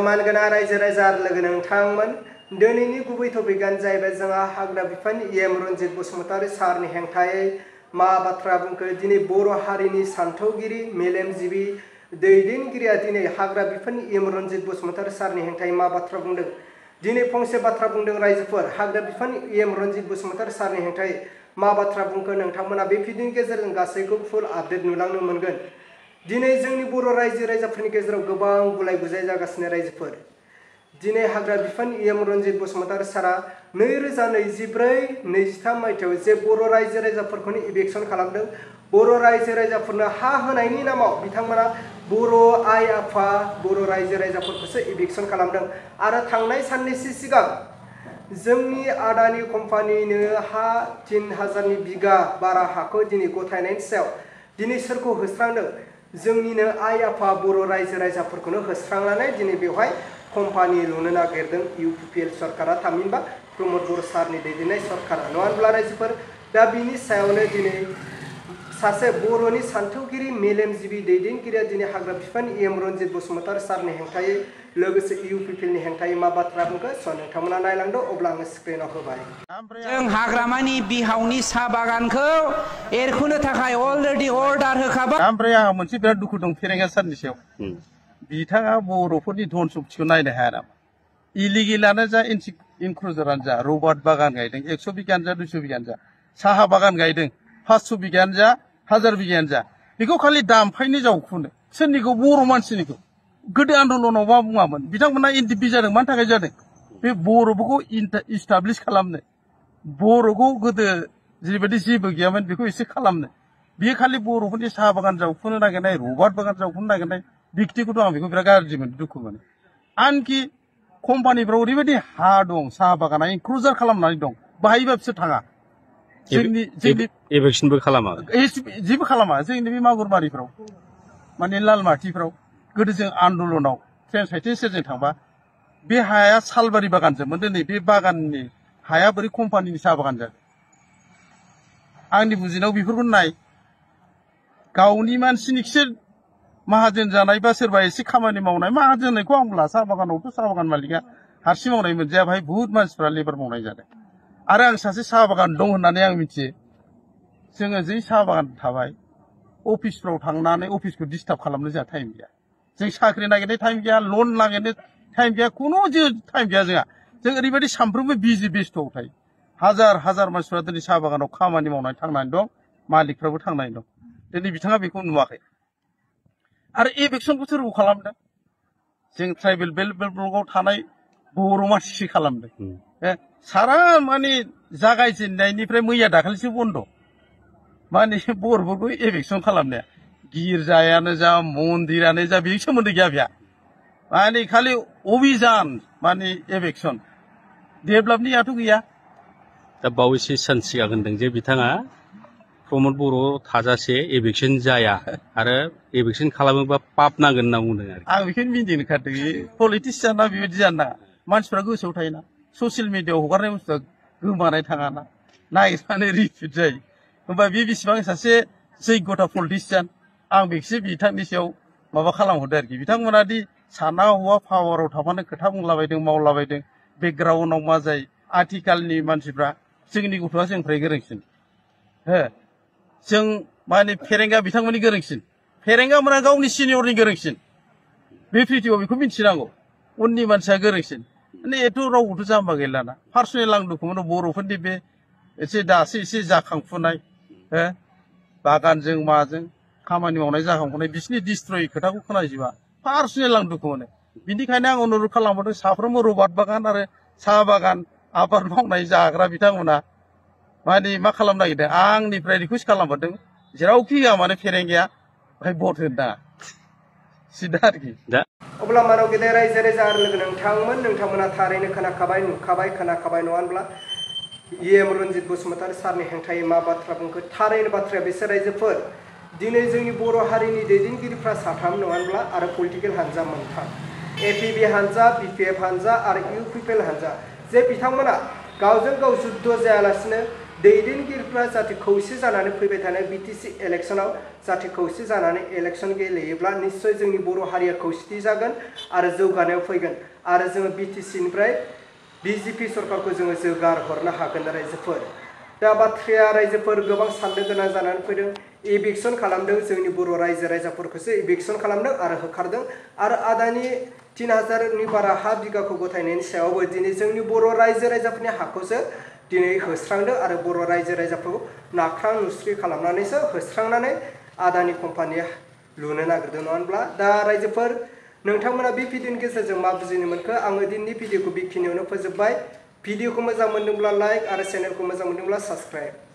मानगोनां रायजो राजा लोगो नोंथांमोन दिनैनि गुबै टपिकआनो जाहैबाय जोंहा हाग्रा बिफाननि EM रन्जित बसुमतारी सारनि हेंथायै मा बाथ्रा बुंखो दिनै बर' हारिनि सानथौगिरि मेलेमजिबि दैदेनगिरिया दिनै हाग्रा बिफाननि EM रन्जित बसुमतारी सारनि हेंथायै मा बाथ्रा बुंदों दिनै फंसे बाथ्रा बुंदों रायजोफोर हाग्रा बिफाननि EM रन्जित बसुमतारी सारनि हेंथायै मा बाथ्रा बुंखो नोंथांमोना बे भिडिअनि गेजेरजों गासैखौ फुल आपडेट नुलांनो मोनगोन दिनै जोंनि बर' रायजो राजाफोरनि गेजेराव गोबां गुलाय गुजाय जागासिनो रायजोफोर दिनै हाग्रा बिफाननि EM रन्जित बसुमतारी सारा 2024-23 मायथाइयाव जे बर' रायजो राजाफोरखौनो इभेक्सन खालामदों बर' रायजो राजाफोरनो हा होनायनि नामाव बिथांमोना बर' आइ आफा बर' रायजो राजाफोरखौसो इभेक्सन खालामदों आरो थांनाय साननैसो सिगां जोंनि आदानि कम्पानिनो हा 3000 बिगा बारा हाखौ दिनै गथायनायनि सायाव दिनै सोरखौ होस्रांदों जोंनिनो आइ आफा बर' रायजो राजाफोरखौनो होस्रांनानै दिनै बेवहाय कम्पानि लुनो नागिरदों UPPL सरकारा थामहिनबा प्रमद बर' सारनि दैदेननाय सरकारा नङा होनब्ला रायजोफोर दा बिनि सायावनो दिनै सासे बर'नि सानथौगिरि मेलेमजिबि दैदेनगिरिया दिनै हाग्रा बिफाननि EM रन्जित बसुमतारी सारनि हेंथायै लोगोसे UPPL नि हेंथायै मा बाथ्रा बुंखो स' नोंथांमोना नायलांदो अब्ला आङो स्क्रिनाव होबाय जों हाग्रामानि बिहावनि साहा बागानखौ एरखुनो थाखाय अलरेडि अर्डार होखाबाय ओमफ्राय आंहा मोनसे बिराद दुखु दं फेरेंगा सारनि सायाव बिथाङा बर'फोरनि धन सम्पथिखौ नायनो हाया नामा इलिगेलानो जा इनक्लुजरानो जा रबार्ट बागान गायदों 100 बिगानो जा 200 बिगानो जा साहा बागान गायदों 500 बिगानो जा 1000 बिगानो जा बेखौ खालि दामफायनो जावखुनो सोरनिखौ बर' मानसिनिखौ गोदो आन्दलनाव मा बुङामोन बिथांमोना इन्डिपि जादों मानि थाखाय जादों बे बर'फोरखौ इस्टाब्लिश खालामनो बर'खौ गोदो जेरैबायदि जेबो गैयामोन बेखौ एसे खालामनो बियो खालि बर'फोरनि साहा बागान जावखुनो नागिरनाय रबार्ट बागान जावखुनो नागिरनाय बिक्तिखौथ' आं बेखौ बिराद गाज्रि मोनो दुखु मोनो आनखि कम्पानिफ्राव ओरैबायदि हा दं साहा बागाना इनक्लुजार खालामनानै दं बाहायबा बिसोर थाङा जोंनि एभेक्सनबो खालामा जेबो खालामा जोंनि बे मागुरबारिफ्राव माने लालमाटिफ्राव गोदो जों आन्दलनाव ट्रेन साइटिं सेरजों थांबा बे हाया सालबारि बागानजोंमोन दिनै बे बागाननि हाया बोरै कम्पानिनि साहा बागान जादों आंनि बुजिनायाव बेफोरखौ नाय गावनि मानसिनिखिसो माहाजोन जानाय बा सोरबा एसे खामानि मावनाय माहाजोन होननायखौ आं बुंला साहा बागानावथ' साहा बागान मालिका हारसिं मावनाय मोनजाया बाहाय बुहुत मानसिफ्रा लेबार मावनाय जादों आरो आं सासे साहा बागान दं होननानै आं मिथियो जोङो जै साहा बागान थाबाय अफिसफ्राव थांनानै अफिसखौ डिस्टार्ब खालामनो जोंहा टाइम गैया जों साख्रि नागिरनो टाइम गैया लन नागिरनो टाइम गैया खुनु टाइम गैया जोंहा जों ओरैबायदि सानफ्रोमबो बिजि बेस्थ'आव थायो हाजार हाजार मानसिफ्रा दिनै साहा बागानाव खामानि मावनानै थांनानै दं मालिकफ्राबो थांनानै दं दिनै बिथाङा बेखौ नुवाखै आरो एभेक्सनखौ सोरखौ खालामदों जों ट्राइबेल बेल्ट ब्लकआव थानाय बर' मानसिसो खालामदों सारा माने जागायजेननायनिफ्राय मैया दाखालिसो बन्द' माने बर'फोरखौ एभेक्सन खालामनाया गिर्जायानो जा मन्दिरानो जा बेनि सोमोन्दो गैया बेहा माने खालि अभिजान माने एभेक्सन डेभेलपनियाथ' गैया दा बावैसो सान सिगां होनदों जे बिथाङा प्रमद बर' थाजासे एभेक्सन जाया आरो एभेक्सन खालामोबा पाप नांगोन होनना बुंदों आरो आं बेखौनो मिन्थिनो ओंखारदों पलिटिसियाना बेबायदि जानो नाङा मानसिफ्रा गोसोआव थायोना ससियेल मिडियाआव हगारनाय बुस्थुआ गोमानाय थाङाना नागिरनानै रिपिट जायो होमबा बे बेसेबां सासे जैग्यथा पलिटिसियान आं बेखौसो बिथांनि सायाव माबा खालामहरदों आरोखि बिथांमोना दि साना हौवा पावाराव थाबानो खोथा बुंलाबायदों मावलाबायदों बेकग्राउन्डआव मा जायो आथिखालनि मानसिफ्रा जोंनि गथ'आ जोंनिफ्राय गोरोंसिन हो जों माने फेरेंगा बिथांमोननि गोरोंसिन फेरेंगा मोना गावनि सिनियरनि गोरोंसिन बे प्रिथिआव बेखौ मिथिनांगौ उननि मानसिया गोरोंसिन माने एथ' रावबोथ' जाम्बा गैलाना पार्सनेल आं दुखु मोनो बर'फोरनि बे एसे दासो एसे जाखांफुनाय हो बागानजों माजों खामानि मावनाय जाखांफुनाय बिसिनि डिस्ट्रय खोथाखौ खोनाजोबा पार्सनेल आं दुखु मोनो बिनिखायनो आं अनुरद खालामहरदों साफ्रोमबो रबार्ट बागान आरो साहा बागान आबाद मावनाय जाग्रा बिथांमोना माने मा खालामनो नागिरदों आंनिफ्राय रिकुवेस्ट खालामहरदों जेरावखि होआ माने फेरेंगाया बाहाय भट होनो नाङा सिदा आरोखि अब्ला मानाव गेदेर रायजो राजा आरो लोगो नोंथांमोना थारैनो खोनाखाबाय नुखाबाय खोनाखाबाय नङा होनब्ला EM रन्जित बसुमतारी सारनि हेंथायै मा बाथ्रा बुंखो थारैनो बाथ्राया बिसोर रायजोफोर दिनै जोंनि बर' हारिनि दैदेनगिरिफ्रा साथाम नङा होनब्ला आरो पलिटिकेल हानजा मोनथाम APB हानजा BPF हानजा आरो UPPL हानजा जे बिथांमोना गावजों गाव जुद्ध जायालासिनो दैदेनगिरिफ्रा जाहाथे खौसे जानानै फैबाय थानाय BTC इलेक्शनाव जाहाथे खौसे जानानै इलेक्शन गेलेयोब्ला निश्चय जोंनि बर' हारिया खौसेथि जागोन आरो जौगानायाव फैगोन आरो जोङो BTC निफ्राय BJP सरकारखौ जोङो जौगार हरनो हागोन रायजोफोर दा बाथ्राया रायजोफोर गोबां साननो गोनां जानानै फैदों इभिक्सन खालामदों जोंनि बर' रायजो राजाफोरखौसो इभिक्सन खालामदों आरो होखारदों आरो आदानि 3000नि बारा हा बिगाखौ गथायनायनि सायावबो दिनै जोंनि बर' रायजो राजाफोरनि हाखौसो दिनै होस्रांदों आरो बर' रायजो राजाफोरखौ नाख्रां नुस्रि खालामनानैसो होस्रांनानै आदानि कम्पानिया लुनो नागिरदों नङा होनब्ला दा रायजोफोर नोंथांमोना बे भिडिअनि गेजेरजों मा बुजिनो मोनखो आङो दिनैनि भिडिअखौ बेखिनियावनो फोजोबबाय भिडिअखौ मोजां मोनदोंब्ला लाइक आरो चेनेलखौ मोजां मोनदोंब्ला साबस्क्राइब